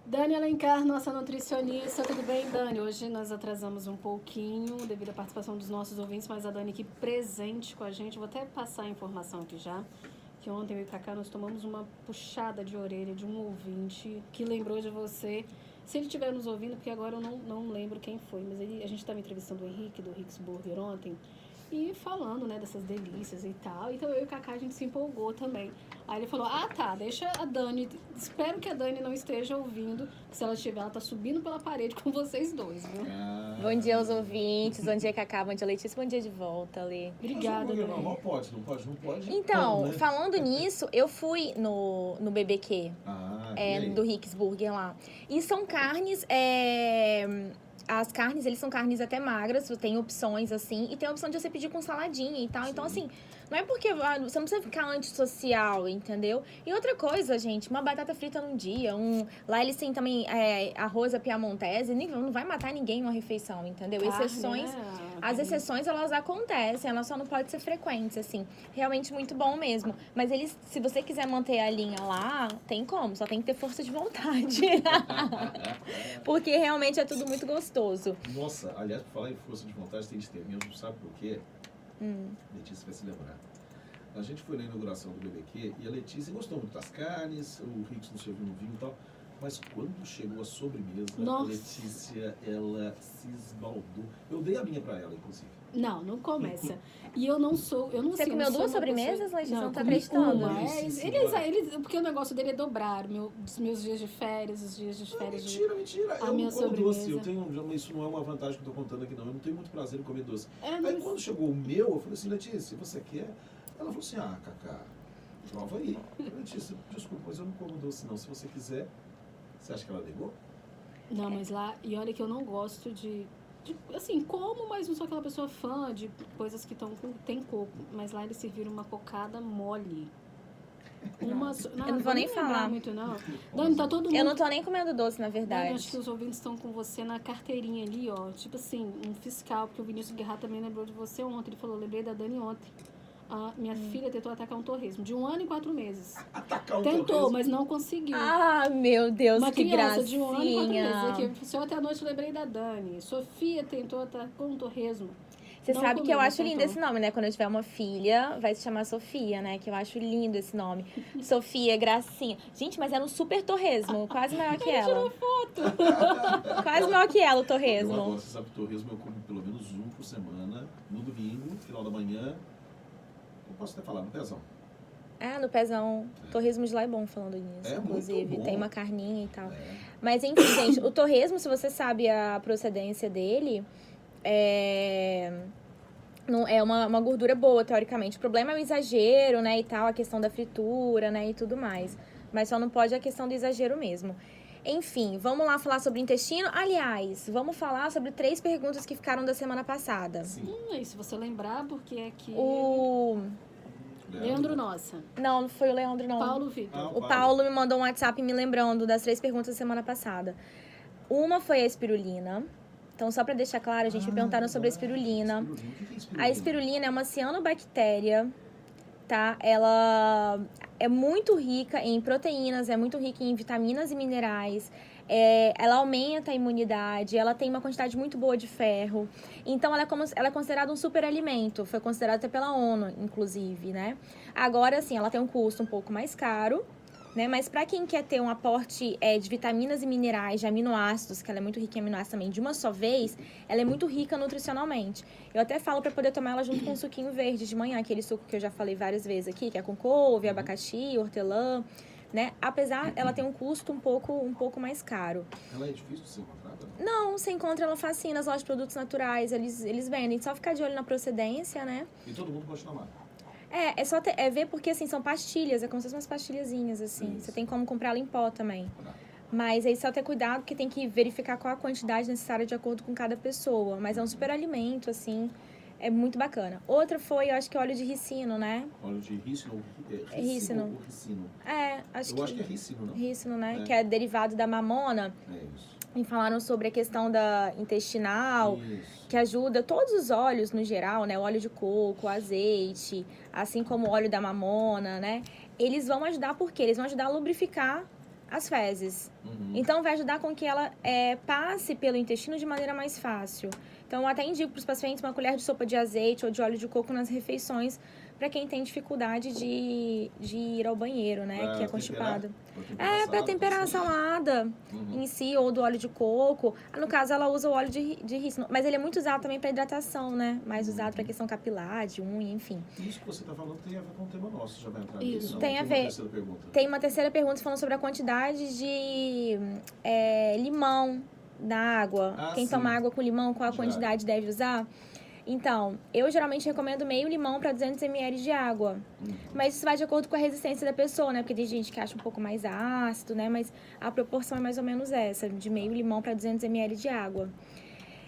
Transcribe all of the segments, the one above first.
Dani Alencar, nossa nutricionista, tudo bem, Dani? Hoje nós atrasamos um pouquinho devido à participação dos nossos ouvintes, mas a Dani aqui presente com a gente. Vou até passar a informação aqui já, que ontem eu e o Cacá nós tomamos uma puxada de orelha de um ouvinte que lembrou de você. Se ele estiver nos ouvindo, porque agora eu não lembro quem foi, mas a gente estava entrevistando o Henrique do Hicks Burger ontem e falando, né, dessas delícias e tal. Então eu e o Cacá a gente se empolgou também. Aí ele falou, deixa a Dani, espero que a Dani não esteja ouvindo, se ela estiver, ela tá subindo pela parede com vocês dois, viu? Bom dia aos ouvintes, bom dia Cacá, bom dia Letícia, bom dia de volta, Lê. Obrigada, Dani. Não pode. Então, não, né? falando nisso, eu fui no BBQ, do Hicks Burger lá. E são carnes, as carnes, eles são carnes até magras, tem opções assim, e tem a opção de você pedir com saladinha e tal. Sim. Então, assim, não é porque você não precisa ficar antissocial, entendeu? E outra coisa, gente, uma batata frita num dia, lá eles têm também arroz à piamontese, não vai matar ninguém uma refeição, entendeu? Exceções, as exceções, elas acontecem, elas só não podem ser frequentes, assim. Realmente muito bom mesmo. Mas se você quiser manter a linha lá, tem como, só tem que ter força de vontade. Porque realmente é tudo muito gostoso. Nossa, aliás, por falar em força de vontade, tem que ter mesmo, sabe por quê? Letícia vai se lembrar. A gente foi na inauguração do BBQ e a Letícia gostou muito das carnes, o Hicks não serviu no vinho e tal, mas quando chegou a sobremesa, Nossa. A Letícia, ela se esbaldou. Eu dei a minha pra ela, inclusive. Não começa. E eu não Você sei, comeu duas sobremesas, Letícia? Não tá acreditando? Porque o negócio dele é dobrar os meus dias de férias, os dias de férias. Mentira. A Eu minha não como sobremesa. doce. Isso não é uma vantagem que eu tô contando aqui, não. Eu não tenho muito prazer em comer doce. Aí quando chegou o meu, eu falei assim, Letícia, você quer? Ela falou assim, Cacá, prova aí. Eu falei, Letícia, desculpa, mas eu não como doce, não. Se você quiser, você acha que ela negou? Não, mas lá, e olha que eu não gosto assim, como, mas não sou aquela pessoa fã de coisas que tem coco. Mas lá eles serviram uma cocada mole. Eu não vou nem falar muito, não. Dani, tá todo mundo... Eu não tô nem comendo doce, na verdade. Dani, acho que os ouvintes estão com você na carteirinha ali, ó. Tipo assim, um fiscal, porque o Vinícius Guerra também lembrou de você ontem. Ele falou, lembrei da Dani ontem. A minha filha tentou atacar um torresmo de 1 ano e 4 meses. Atacar um Tentou, torresmo? mas não conseguiu. Meu Deus, Uma que criança gracinha. de 1 ano e 4 meses. Aqui, ontem à noite eu lembrei da Dani. Sofia tentou atacar um torresmo. Você Não sabe que eu comeu, acho lindo esse nome, né? Quando eu tiver uma filha, vai se chamar Sofia, né? Que eu acho lindo esse nome. Sofia, gracinha. Gente, mas era um super torresmo, quase maior que ela. Tirou foto. Quase maior que ela, o Eu torresmo. adoro, você sabe, torresmo eu como pelo menos um por semana, no domingo, final da manhã. Eu posso até falar, no pezão. No pezão. Torresmo de lá é bom falando nisso, É inclusive. muito bom. Tem uma carninha e tal. Mas enfim, gente, o torresmo, se você sabe a procedência dele, não é uma gordura boa, teoricamente. O problema é o exagero, né, e tal, a questão da fritura, né, e tudo mais. Mas só não pode a questão do exagero mesmo. Enfim, vamos lá falar sobre o intestino. Aliás, vamos falar sobre 3 perguntas que ficaram da semana passada. Sim. E se você lembrar, porque é que... Leandro Nossa. Não foi o Leandro, não. Paulo Vitor. O Paulo me mandou um WhatsApp me lembrando das 3 perguntas da semana passada. Uma foi a espirulina. Então, só para deixar claro, a gente me perguntaram sobre a espirulina. O que é espirulina? A espirulina é uma cianobactéria, tá? Ela é muito rica em proteínas, é muito rica em vitaminas e minerais. Ela aumenta a imunidade, ela tem uma quantidade muito boa de ferro. Então, ela é considerada um superalimento. Foi considerada até pela ONU, inclusive, né? Agora, sim, ela tem um custo um pouco mais caro, né? Mas para quem quer ter um aporte de vitaminas e minerais, de aminoácidos, que ela é muito rica em aminoácidos também, de uma só vez, ela é muito rica nutricionalmente. Eu até falo para poder tomar ela junto com um suquinho verde de manhã, aquele suco que eu já falei várias vezes aqui, que é com couve, abacaxi, hortelã, né? Apesar, ela tem um custo um pouco mais caro. Ela é difícil de ser encontrada? Não, você encontra ela facinho nas lojas de produtos naturais, eles vendem. Só ficar de olho na procedência, né? E todo mundo pode tomar? É só ver porque, assim, são pastilhas, é como se fossem umas pastilhazinhas, assim. Você tem como comprar ela em pó também. Mas aí só ter cuidado, porque tem que verificar qual a quantidade necessária de acordo com cada pessoa. Mas é um super alimento, assim, é muito bacana. Outra foi, eu acho que óleo de ricino, né? Óleo de ricino? Ricino. Acho que é ricino, não? Ricino, né? Que é derivado da mamona. É isso. E falaram sobre a questão da intestinal, que ajuda todos os óleos no geral, né? O óleo de coco, o azeite, assim como o óleo da mamona, né? Eles vão ajudar porque eles vão ajudar a lubrificar as fezes. Uhum. Então, vai ajudar com que ela passe pelo intestino de maneira mais fácil. Então, eu até indico para os pacientes uma colher de sopa de azeite ou de óleo de coco nas refeições, para quem tem dificuldade de ir ao banheiro, né? Que é constipado. Para temperar a salada em si, ou do óleo de coco. No caso, ela usa o óleo de rícino. Mas ele é muito usado também para hidratação, né? Mais usado para questão capilar, de unha, enfim. Isso que você está falando tem a ver com o tema nosso. Já vai entrar Isso, nele? tem a ver. Tem uma terceira pergunta falando sobre a quantidade de limão na água. Quem toma água com limão, qual a quantidade deve usar? Então, eu geralmente recomendo meio limão para 200 ml de água. Mas isso vai de acordo com a resistência da pessoa, né? Porque tem gente que acha um pouco mais ácido, né? Mas a proporção é mais ou menos essa, de meio limão para 200 ml de água.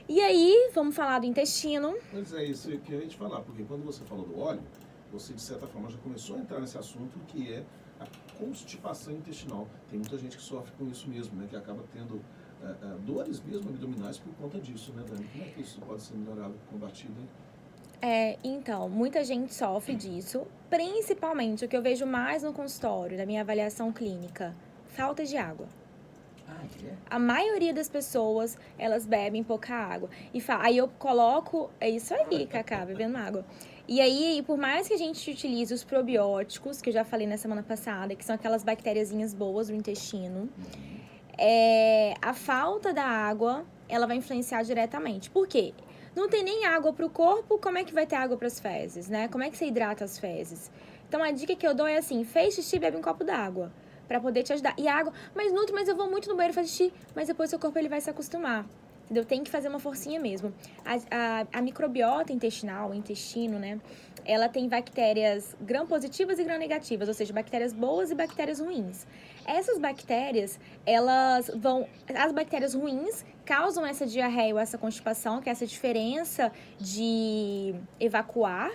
E aí, vamos falar do intestino. Mas é isso que eu ia te falar, porque quando você falou do óleo, você de certa forma já começou a entrar nesse assunto que é a constipação intestinal. Tem muita gente que sofre com isso mesmo, né? Que acaba tendo dores mesmo abdominais por conta disso, né, Dani? Como é que isso pode ser melhorado, combatido, hein? Então, muita gente sofre disso, principalmente o que eu vejo mais no consultório, na minha avaliação clínica, falta de água. A maioria das pessoas, elas bebem pouca água. Aí eu coloco, é isso aí, Cacá, bebendo água. E aí, por mais que a gente utilize os probióticos, que eu já falei na semana passada, que são aquelas bactériazinhas boas do intestino, a falta da água, ela vai influenciar diretamente. Por quê? Não tem nem água para o corpo, como é que vai ter água para as fezes, né? Como é que você hidrata as fezes? Então, a dica que eu dou é assim, fez xixi, bebe um copo d'água, para poder te ajudar. E a água, mas eu vou muito no banheiro fazer xixi, mas depois seu corpo ele vai se acostumar. Entendeu? Tem que fazer uma forcinha mesmo. A microbiota intestinal, o intestino, né? Ela tem bactérias gram-positivas e gram-negativas, ou seja, bactérias boas e bactérias ruins. Essas bactérias, as bactérias ruins causam essa diarreia ou essa constipação, que é essa diferença de evacuar.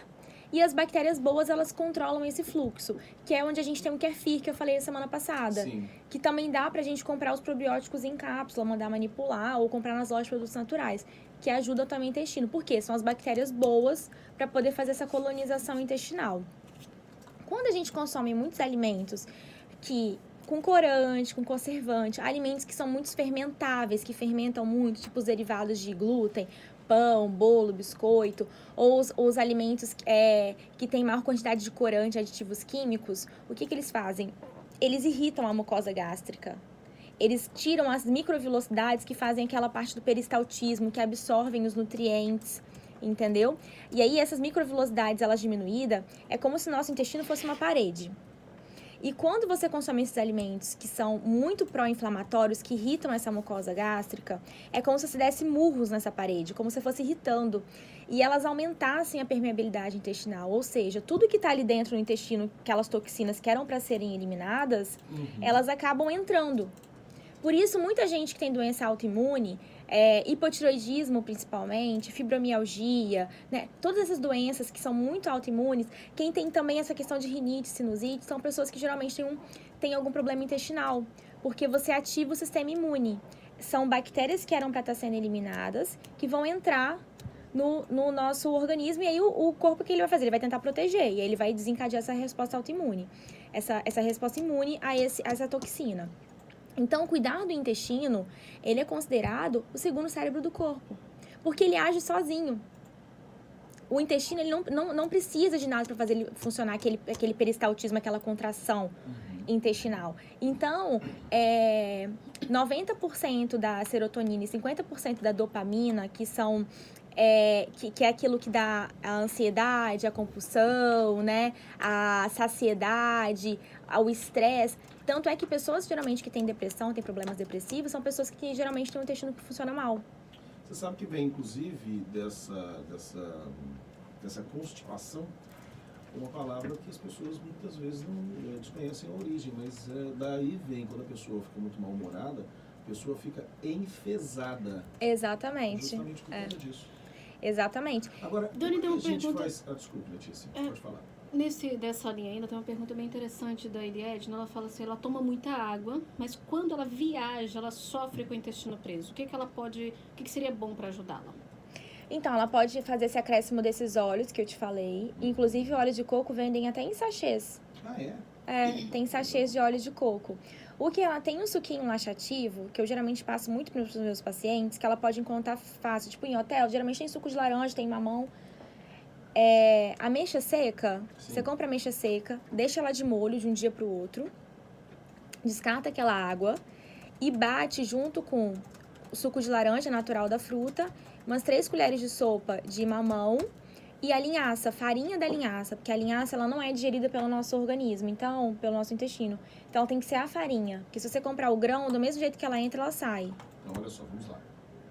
E as bactérias boas, elas controlam esse fluxo, que é onde a gente tem o kefir, que eu falei a semana passada. Sim. Que também dá pra gente comprar os probióticos em cápsula, mandar manipular ou comprar nas lojas de produtos naturais, que ajuda também o intestino. Por quê? São as bactérias boas para poder fazer essa colonização intestinal. Quando a gente consome muitos alimentos com corante, com conservante, alimentos que são muito fermentáveis, que fermentam muito, tipo os derivados de glúten, pão, bolo, biscoito, ou os alimentos que têm maior quantidade de corante, aditivos químicos, o que eles fazem? Eles irritam a mucosa gástrica. Eles tiram as microvelocidades que fazem aquela parte do peristaltismo, que absorvem os nutrientes, entendeu? E aí, essas microvelocidades, elas diminuídas, é como se o nosso intestino fosse uma parede. E quando você consome esses alimentos que são muito pró-inflamatórios, que irritam essa mucosa gástrica, é como se você desse murros nessa parede, como se fosse irritando. E elas aumentassem a permeabilidade intestinal, ou seja, tudo que está ali dentro no intestino, aquelas toxinas que eram para serem eliminadas, elas acabam entrando. Por isso, muita gente que tem doença autoimune, hipotiroidismo principalmente, fibromialgia, né? Todas essas doenças que são muito autoimunes, quem tem também essa questão de rinite, sinusite, são pessoas que geralmente têm algum problema intestinal, porque você ativa o sistema imune. São bactérias que eram para estar sendo eliminadas, que vão entrar no nosso organismo, e aí o corpo, o que ele vai fazer? Ele vai tentar proteger, e aí ele vai desencadear essa resposta autoimune, essa resposta imune a essa toxina. Então, cuidar do intestino, ele é considerado o segundo cérebro do corpo, porque ele age sozinho. O intestino, ele não precisa de nada para fazer ele funcionar, aquele peristaltismo, aquela contração intestinal. Então, 90% da serotonina e 50% da dopamina, que são... que é aquilo que dá a ansiedade, a compulsão, né? A saciedade, o estresse. Tanto é que pessoas, geralmente, que têm depressão, têm problemas depressivos, são pessoas que geralmente têm um intestino que funciona mal. Você sabe que vem, inclusive, dessa constipação, uma palavra que as pessoas muitas vezes não desconhecem a origem, mas daí vem, quando a pessoa fica muito mal-humorada, a pessoa fica enfesada. Exatamente. Justamente por conta disso. Exatamente. Agora, Dani, tem uma gente pergunta... desculpe, Letícia, pode falar. Dessa linha ainda tem uma pergunta bem interessante da Eliedna. Ela fala assim, ela toma muita água, mas quando ela viaja, ela sofre com o intestino preso. O que seria bom para ajudá-la? Então, ela pode fazer esse acréscimo desses óleos que eu te falei. Inclusive, óleo de coco vendem até em sachês. Ah, é? Tem sachês de óleo de coco. O que ela tem um suquinho laxativo, que eu geralmente passo muito para os meus pacientes, que ela pode encontrar fácil. Tipo, em hotel, geralmente tem suco de laranja, tem mamão. Ameixa seca, Sim. você compra ameixa seca, deixa ela de molho de um dia pro outro, descarta aquela água e bate junto com o suco de laranja natural da fruta, umas 3 colheres de sopa de mamão e a linhaça, farinha da linhaça, porque a linhaça ela não é digerida pelo nosso organismo, então, pelo nosso intestino. Então tem que ser a farinha, porque se você comprar o grão, do mesmo jeito que ela entra, ela sai. Então, olha só, vamos lá.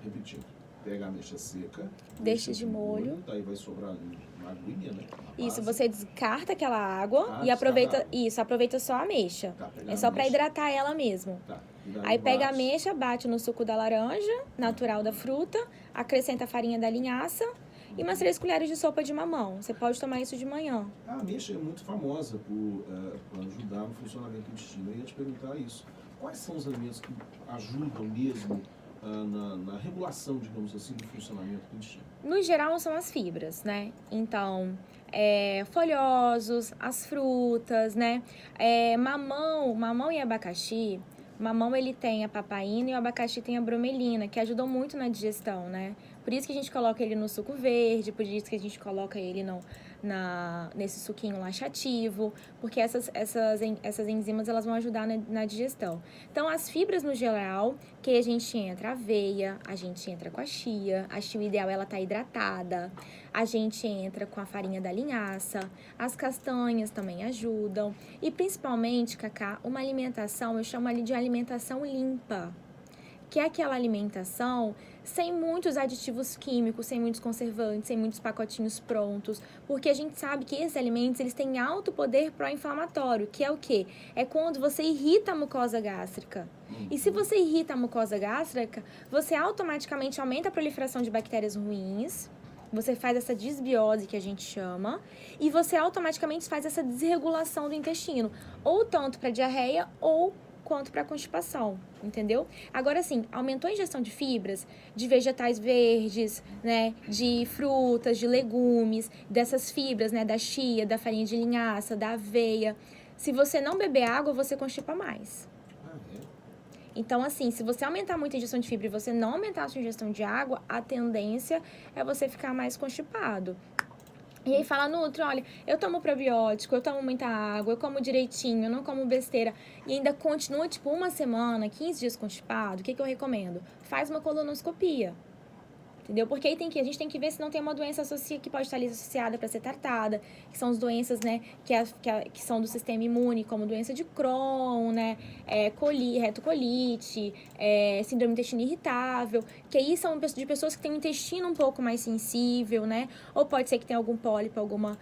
Repetindo. Pega a ameixa seca, Deixa de molho. Daí vai sobrar ali uma aguinha, né? Isso, você descarta aquela água e descarta aproveita. a água. Isso, aproveita só a ameixa. Tá, pega É a só pra ameixa. hidratar ela mesmo. Tá. E daí Aí pega a bate. ameixa, bate no suco da laranja, natural da fruta, acrescenta a farinha da linhaça e umas 3 colheres de sopa de mamão. Você pode tomar isso de manhã. A ameixa é muito famosa por ajudar no funcionamento do intestino. Eu ia te perguntar isso. Quais são os alimentos que ajudam mesmo na regulação, digamos assim, do funcionamento do intestino? No geral, são as fibras, né? Então, folhosos, as frutas, né? Mamão e abacaxi. Mamão, ele tem a papaina e o abacaxi tem a bromelina, que ajudam muito na digestão, né? Por isso que a gente coloca ele no suco verde, por isso que a gente coloca ele nesse suquinho laxativo, porque essas enzimas elas vão ajudar na digestão. Então, as fibras no geral, que a gente entra a aveia, a gente entra com a chia o ideal ela tá hidratada, a gente entra com a farinha da linhaça, as castanhas também ajudam, e principalmente, Cacá, uma alimentação, eu chamo ali de alimentação limpa, que é aquela alimentação sem muitos aditivos químicos, sem muitos conservantes, sem muitos pacotinhos prontos, porque a gente sabe que esses alimentos eles têm alto poder pró-inflamatório, que é o quê? É quando você irrita a mucosa gástrica. E se você irrita a mucosa gástrica, você automaticamente aumenta a proliferação de bactérias ruins, você faz essa desbiose que a gente chama, e você automaticamente faz essa desregulação do intestino, ou tanto para diarreia ou quanto para constipação, entendeu? Agora, assim, aumentou a ingestão de fibras, de vegetais verdes, né, de frutas, de legumes, dessas fibras, né, da chia, da farinha de linhaça, da aveia. Se você não beber água, você constipa mais. Então, assim, se você aumentar muito a ingestão de fibra e você não aumentar a sua ingestão de água, a tendência é você ficar mais constipado. E aí fala, Nutri, olha, eu tomo probiótico, eu tomo muita água, eu como direitinho, eu não como besteira. E ainda continua, tipo, uma semana, 15 dias constipado, o que eu recomendo? Faz uma colonoscopia. Entendeu? Porque aí a gente tem que ver se não tem uma doença que pode estar ali associada para ser tratada, que são as doenças, né, que são do sistema imune, como doença de Crohn, né, retocolite, síndrome do intestino irritável, que aí são de pessoas que têm um intestino um pouco mais sensível, né, ou pode ser que tenha algum pólipo, alguma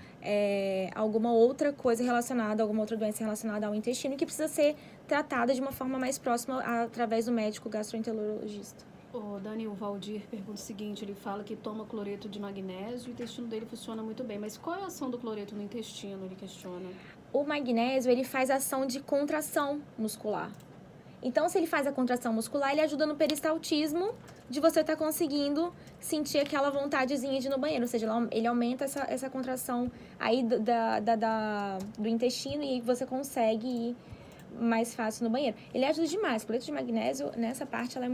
outra coisa relacionada, alguma outra doença relacionada ao intestino que precisa ser tratada de uma forma mais próxima através do médico gastroenterologista. O Dani, o Valdir pergunta o seguinte, ele fala que toma cloreto de magnésio e o intestino dele funciona muito bem, mas qual é a ação do cloreto no intestino, ele questiona? O magnésio, ele faz ação de contração muscular. Então, se ele faz a contração muscular, ele ajuda no peristaltismo de você estar conseguindo sentir aquela vontadezinha de ir no banheiro, ou seja, ele aumenta essa contração aí do intestino e você consegue ir mais fácil no banheiro. Ele ajuda demais. O cloreto de magnésio, nessa parte, ele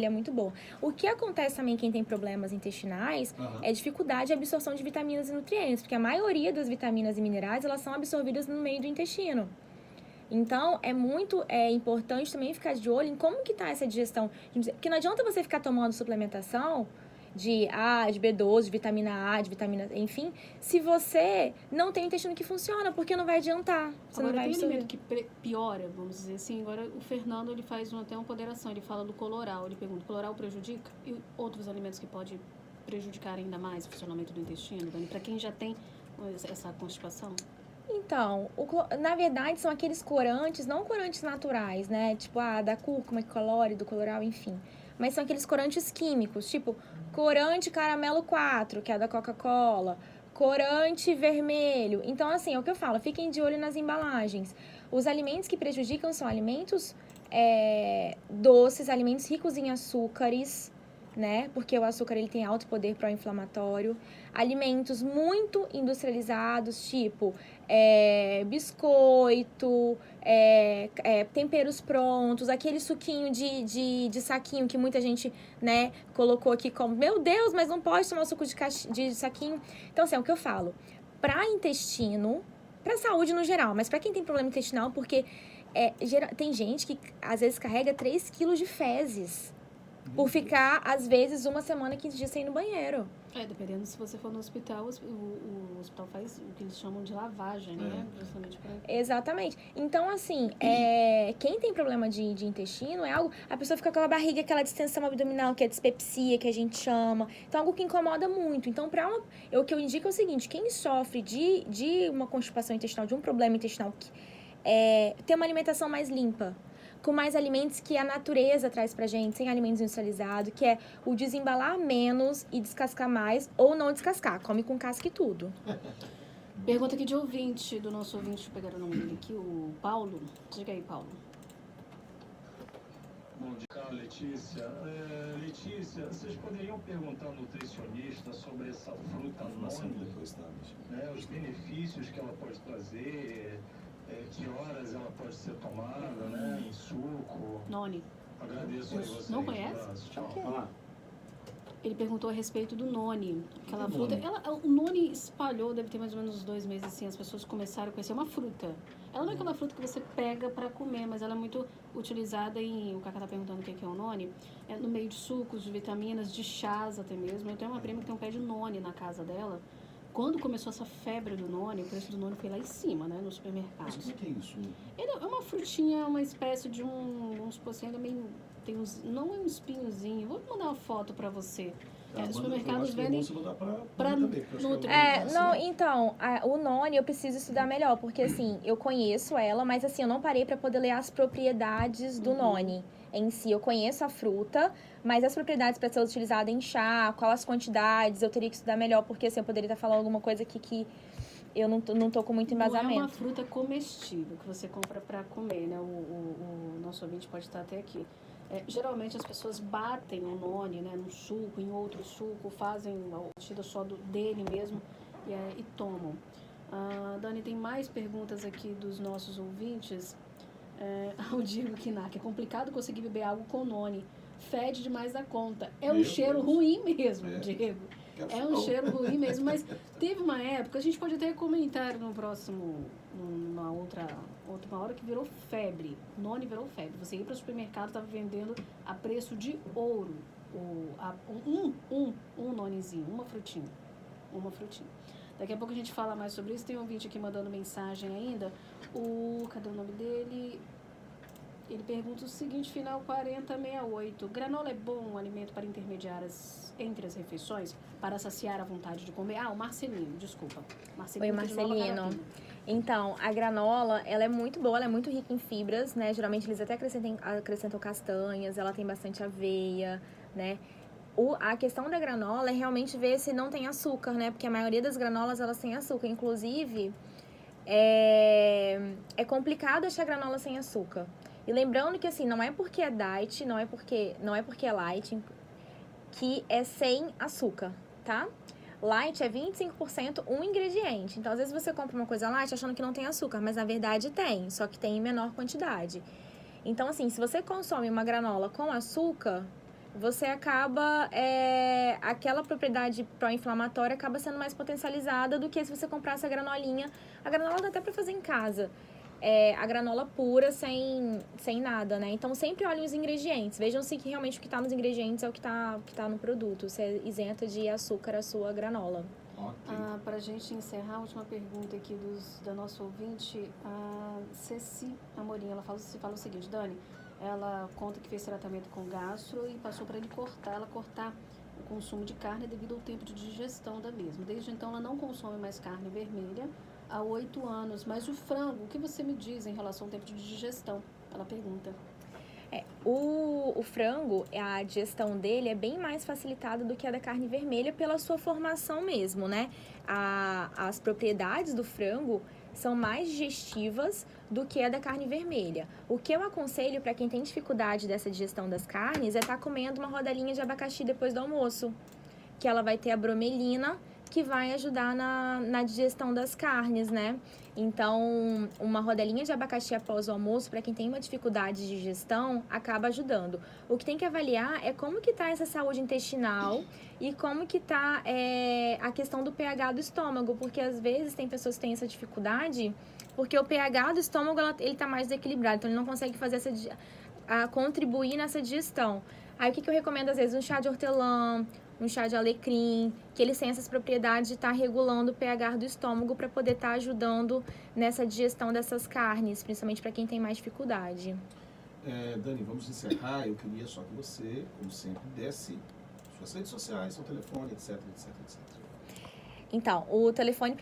é muito bom. O que acontece também quem tem problemas intestinais é dificuldade de absorção de vitaminas e nutrientes, porque a maioria das vitaminas e minerais, elas são absorvidas no meio do intestino. Então, é muito importante também ficar de olho em como que tá essa digestão. Porque não adianta você ficar tomando suplementação de B12, de vitamina A, de vitamina... Enfim, se você não tem intestino que funciona, porque não vai adiantar. Você Agora, não vai tem alimento que piora, vamos dizer assim. Agora, o Fernando, ele faz até uma ponderação. Ele fala do coloral. Ele pergunta, coloral prejudica? E outros alimentos que podem prejudicar ainda mais o funcionamento do intestino, Dani? Para quem já tem essa constipação? Então, na verdade, são aqueles corantes, não corantes naturais, né? Tipo, da cúrcuma, que colore, do coloral, enfim. Mas são aqueles corantes químicos, tipo corante caramelo 4, que é da Coca-Cola, corante vermelho. Então, assim, é o que eu falo, fiquem de olho nas embalagens. Os alimentos que prejudicam são alimentos doces, alimentos ricos em açúcares, né? Porque o açúcar ele tem alto poder pró-inflamatório. Alimentos muito industrializados, tipo biscoito, temperos prontos, aquele suquinho de saquinho que muita gente, né, colocou aqui como, meu Deus, mas não pode tomar suco de saquinho. Então, assim, é o que eu falo. Para intestino, para saúde no geral, mas para quem tem problema intestinal, porque tem gente que às vezes carrega 3 quilos de fezes por ficar, às vezes, 1 semana, 15 dias sem ir no banheiro. Dependendo se você for no hospital, o hospital faz o que eles chamam de lavagem, né? Justamente pra... Exatamente. Então, assim, quem tem problema de intestino é algo... A pessoa fica com aquela barriga, aquela distensão abdominal, que é dispepsia, que a gente chama. Então, algo que incomoda muito. Então, o que eu indico é o seguinte, quem sofre de uma constipação intestinal, de um problema intestinal, ter uma alimentação mais limpa, com mais alimentos que a natureza traz pra gente, sem alimentos industrializados, que é o desembalar menos e descascar mais, ou não descascar, come com casca e tudo. Pergunta aqui de ouvinte, do nosso ouvinte, deixa eu pegar o nome dele aqui, o Paulo. Diga aí, Paulo. Bom dia, Letícia. Letícia, vocês poderiam perguntar ao nutricionista sobre essa fruta noni, né, os benefícios que ela pode trazer, que horas ela pode ser tomada, né, em suco. Noni. Agradeço aí vocês. Não conhece? Tchau. Ah, Ele perguntou a respeito do noni, aquela fruta. O noni espalhou, deve ter mais ou menos uns 2 meses, assim, as pessoas começaram a conhecer. É uma fruta. Ela não é aquela fruta que você pega para comer, mas ela é muito utilizada em... O Cacá tá perguntando o que é o noni. No meio de sucos, de vitaminas, de chás até mesmo. Eu tenho uma prima que tem um pé de noni na casa dela. Quando começou essa febre do noni, o preço do noni foi lá em cima, né, no supermercado. mas o que é isso? Ele é uma frutinha, uma espécie de vamos supor assim, ainda meio... Tem uns, não é um espinhozinho. Vou mandar uma foto pra você. Os supermercados vendem pra nutrir. Então, o noni eu preciso estudar melhor, porque assim, eu conheço ela, mas assim, eu não parei pra poder ler as propriedades do noni em si. Eu conheço a fruta, mas as propriedades para ser utilizada em chá, qual as quantidades, eu teria que estudar melhor, porque assim, eu poderia estar falando alguma coisa aqui que eu não tô com muito embasamento. Não é uma fruta comestível que você compra pra comer, né? O nosso ouvinte pode estar até aqui. Geralmente as pessoas batem o noni, né, num suco, em outro suco, fazem uma batida só dele mesmo e tomam. Dani, tem mais perguntas aqui dos nossos ouvintes. O Diego Kinak, é complicado conseguir beber algo com noni. Fede demais da conta. Um cheiro ruim mesmo, Diego. É um cheiro ruim mesmo, mas teve uma época, a gente pode até comentar no próximo, numa outra hora, que virou febre. Noni virou febre. Você ia para o supermercado, estava vendendo a preço de ouro. Um nonizinho, uma frutinha. Daqui a pouco a gente fala mais sobre isso. Tem um ouvinte aqui mandando mensagem ainda. Cadê o nome dele? Ele pergunta o seguinte, final 4068. Granola é bom alimento para intermediar entre as refeições? Para saciar a vontade de comer? O Marcelino, desculpa. Oi, Marcelino. Então, a granola, ela é muito boa, ela é muito rica em fibras, né? Geralmente eles até acrescentam castanhas, ela tem bastante aveia, né? A questão da granola é realmente ver se não tem açúcar, né? Porque a maioria das granolas, elas têm açúcar. Inclusive, é complicado achar granola sem açúcar. E lembrando que, assim, não é porque é diet, não é porque é light, que é sem açúcar, tá? Light é 25% um ingrediente. Então, às vezes você compra uma coisa light achando que não tem açúcar, mas na verdade tem, só que tem em menor quantidade. Então, assim, se você consome uma granola com açúcar, você acaba... aquela propriedade pró-inflamatória acaba sendo mais potencializada do que se você comprasse a granolinha. A granola dá até pra fazer em casa. A granola pura, sem nada, né? Então, sempre olhem os ingredientes. Vejam se realmente o que está nos ingredientes é o que tá no produto. Se é isenta de açúcar a sua granola. Okay. Para a gente encerrar, a última pergunta aqui da nossa ouvinte, a Ceci Amorim, ela fala o seguinte, Dani, ela conta que fez tratamento com gastro e passou para ela cortar o consumo de carne devido ao tempo de digestão da mesma. Desde então, ela não consome mais carne vermelha, há 8 anos. Mas o frango, o que você me diz em relação ao tempo de digestão? Ela pergunta. O frango, a digestão dele é bem mais facilitada do que a da carne vermelha pela sua formação mesmo, né? As propriedades do frango são mais digestivas do que a da carne vermelha. O que eu aconselho para quem tem dificuldade dessa digestão das carnes é estar comendo uma rodelinha de abacaxi depois do almoço, que ela vai ter a bromelina, que vai ajudar na digestão das carnes, né? Então, uma rodelinha de abacaxi após o almoço, para quem tem uma dificuldade de digestão, acaba ajudando. O que tem que avaliar é como que tá essa saúde intestinal e como que tá a questão do pH do estômago, porque às vezes tem pessoas que têm essa dificuldade, porque o pH do estômago, ele tá mais desequilibrado, então ele não consegue fazer contribuir nessa digestão. Aí, o que eu recomendo, às vezes, um chá de hortelã, um chá de alecrim, que eles têm essas propriedades de estar regulando o pH do estômago para poder estar ajudando nessa digestão dessas carnes, principalmente para quem tem mais dificuldade. Dani, vamos encerrar. Eu queria só que você, como sempre, desse suas redes sociais, seu telefone, etc, etc, etc. Então, o telefone para